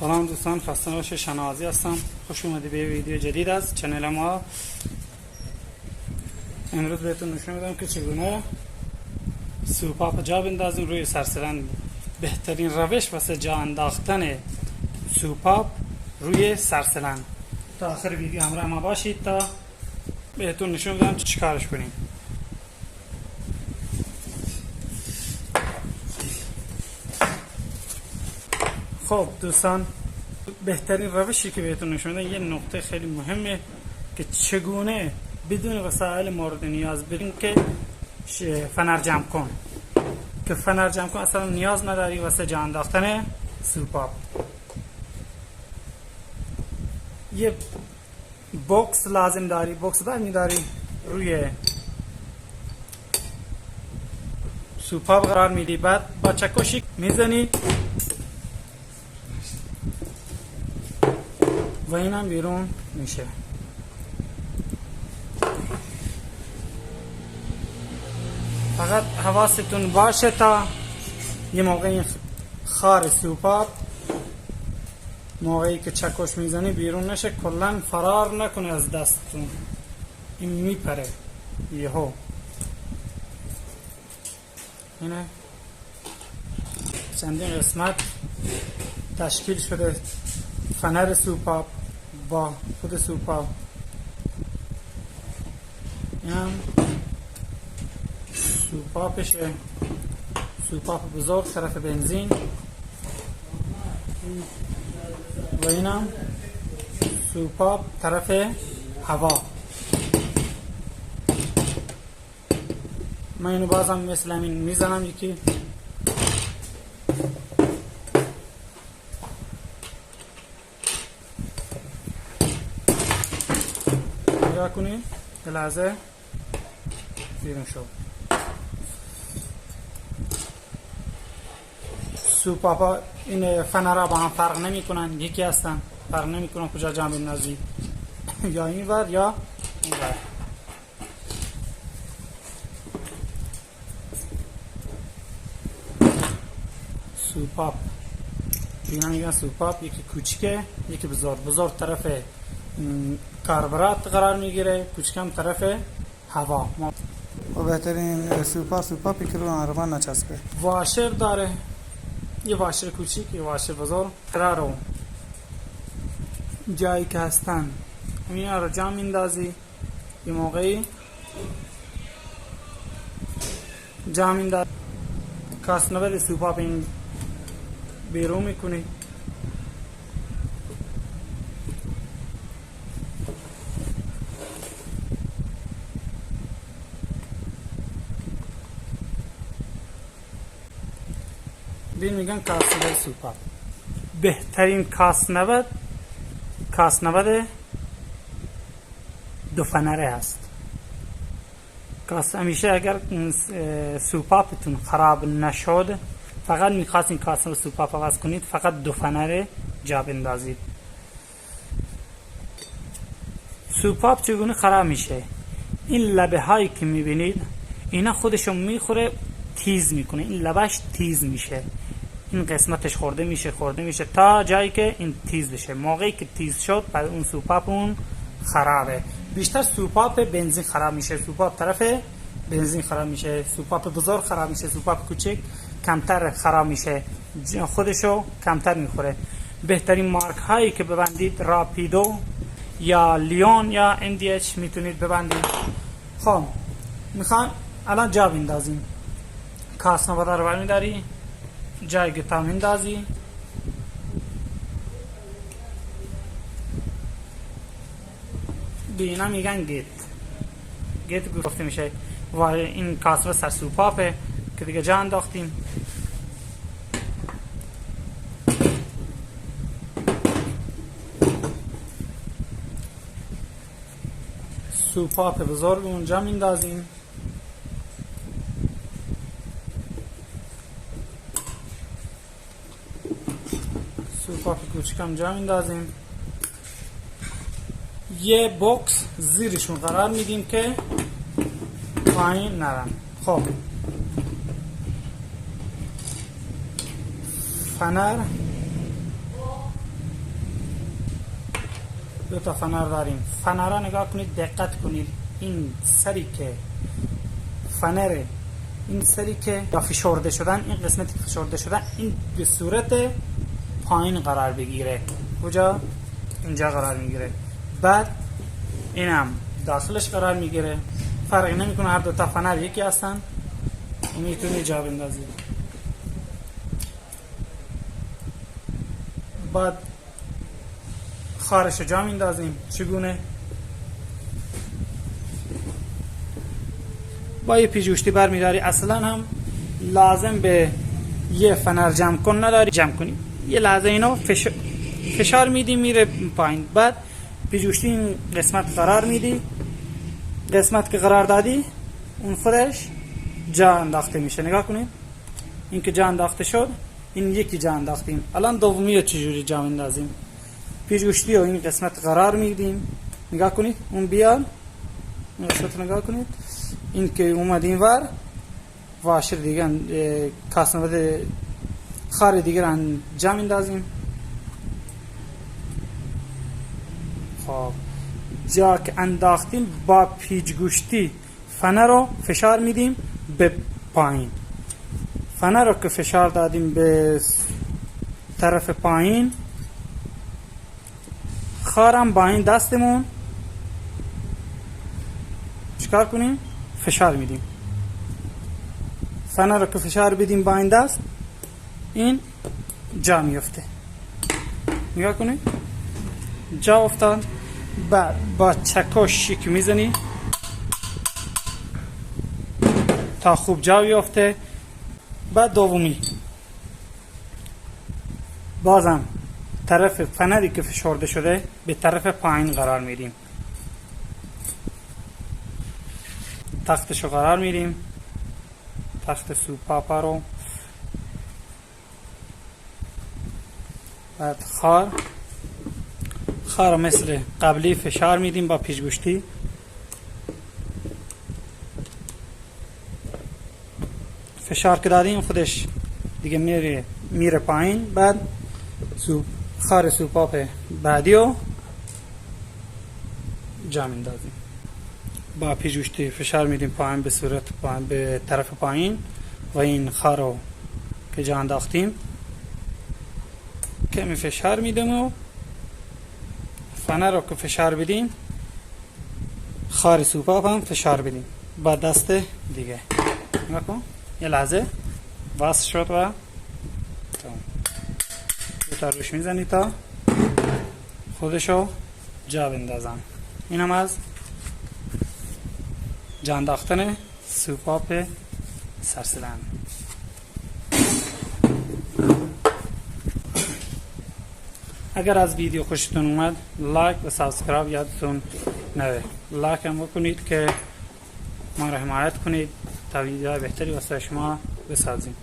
سلام دوستان، خسته نباشید. شنوازی هستم. خوش اومدید به ویدیو جدید از چنل ما. امروز بهتون نشون میدم که چگونه سوپاپ جا بندازیم روی سرسلند. بهترین روش واسه جا انداختن سوپاپ روی سرسلند. تا آخر ویدیو همراه ما باشید تا بهتون نشون میدم چیکارش کنیم. خب دوستان، بهترین روشی که بهتون نشون میدم یه نقطه خیلی مهمه که چگونه بدون وسایل مورد نیاز بدون که فنر جمع کن که فنر جمع کن اصلا نیاز نداری واسه جا انداختن سوپاپ. یه باکس لازم داری، باکس برمیداری روی سوپاپ قرار میدی، بعد با چکشی میزنی و این هم بیرون میشه. فقط حواستون باشه تا یه موقع خار سوپاپ موقعی که چکش میزنی بیرون نشه، کلن فرار نکنه از دستتون. این میپره یهو. اینه چندین قسمت تشکیل شده فنر سوپاپ با خود سوپاپ. این هم سوپاپشه، سوپاپ بزرگ طرف بنزین، و این هم سوپاپ طرف هوا. من اینو بازم مثل همین میزنم یکی. نگاه کنید یه لحظه بیرون شد. سوپاپا این فنرها با هم فرق نمی کنن، یکی هستن، فرق نمی کنن کجا جا بندازی، یا این ور یا این ور. سوپاپ اینا میگن سوپاپ، یکی کوچیکه یکی بزرگ. بزرگ طرف کاربرات قرار میگیره، کوچکم طرف هوا. و بهترین سوپاپی که رو آرمان نچسبه. واشر داره، یه واشر کوچیک یه واشر بزرگ. قرارو جایی که هستن اینا رو جا میندازی، یه موقعی جا میندازی کاسنور سوپاپ این بیرون میکنی. بین میگن کاسنور سوپاپ. بهترین کاسنور دو فنره هست. همیشه اگر سوپاپتون خراب نشد، فقط میخواستین کاسنور سوپاپ عوض کنید، فقط دو فنره جا بندازید. سوپاپ چگونه خراب میشه؟ این لبه هایی که میبینید اینا خودشو میخوره، تیز میکنه، این لبش تیز میشه، این قسمتش خورده میشه تا جایی که این تیز بشه. موقعی که تیز شد بعد اون سوپاپ اون خرابه. بیشتر سوپاپ بنزین خراب میشه، سوپاپ طرف بنزین خراب میشه، سوپاپ بزرگ خراب میشه، سوپاپ کوچک کمتر خراب میشه، خودشو کمتر میخوره. بهترین مارک هایی که ببندید راپیدو یا لیون یا NDH میتونید ببندید. خب میخوان الان جا بندازیم. کاسنور رو برمیداری، جای گتا میندازی، بینا میگن گیت گفته میشه. و این کاسنور سر سوپاپه که دیگه جا انداختیم. سوپاپ بزرگ اونجا میندازیم، سوپاپ کوچکم جا میندازیم. یه باکس زیرشون قرار میدیم که پایین نرن. خب فنر دو تا فنر داریم. فنرها نگاه کنید، دقت کنید، این سری که فنره، این سری که فشرده شدن، این قسمتی که فشرده شدن، این به صورت پایین قرار بگیره. کجا؟ اینجا قرار میگیره. بعد اینم داخلش قرار میگیره. فرقی نمیکنه، هر دو تا فنر یکی هستن. میتونی جا بندازید. بعد خارش رو جا میندازیم. چگونه؟ با یه پیجوشتی برمیداری. اصلا هم لازم به یه فنر جمع کن نداری، جمع کنی. یه لحظه اینو فشار میدی میره پایین. بعد پیجوشتی این قسمت قرار میدی. قسمت که قرار دادی اون خودش جا انداخته میشه. نگاه کنید، این که جا انداخته شد، این یکی جا انداختیم. الان دومی رو چجوری جا اندازیم؟ پیجوشتی رو این قسمت قرار میدیم. نگاه کنید، اون بیاد، این قسمت نگاه کنید، این که اومد این ور، واشر دیگه کاسنود خار دیگه جا اندازیم. خب جا که انداختیم با پیچ فنر رو فشار میدیم به پایین. فنر رو که فشار دادیم به طرف پایین، خارم با این دستمون چیکار کنیم؟ فشار میدیم. فنر رو که فشار بدیم با این دست، این جا میفته. نگاه کنید، جا افتاد. بعد با چکش شیک میزنی تا خوب جا بیفته. بعد دومی بازم طرف فنری که فشرده شده به طرف پایین قرار میدیم. تختشو قرار میدیم، تخت سوپاپا رو. بعد خار رو مثل قبلی فشار میدیم با پیچگوشتی. فشار که دادیم خودش دیگه میره پایین. بعد خار سوپاپ بعدی رو جا میندازیم. با پیچگوشتی فشار میدیم پایین، به صورت پایین، به طرف پایین. و این خار رو که جا انداختیم کمی فشار میدیم و فنر رو که فشار بدیم، خار سوپاپ هم فشار بدیم با دست دیگه. نگاه کن، یه لحظه وصل شد و دو تا روش میزنی تا خودشو جا بندازم. اینم از جا انداختن سوپاپ سرسیلند. اگر از ویدیو خوشتون اومد، لایک و سابسکرایب یادتون نره. لایک هم بکنید که ما رو حمایت کنید تا ویدیوهای بهتری واسه شما بسازیم.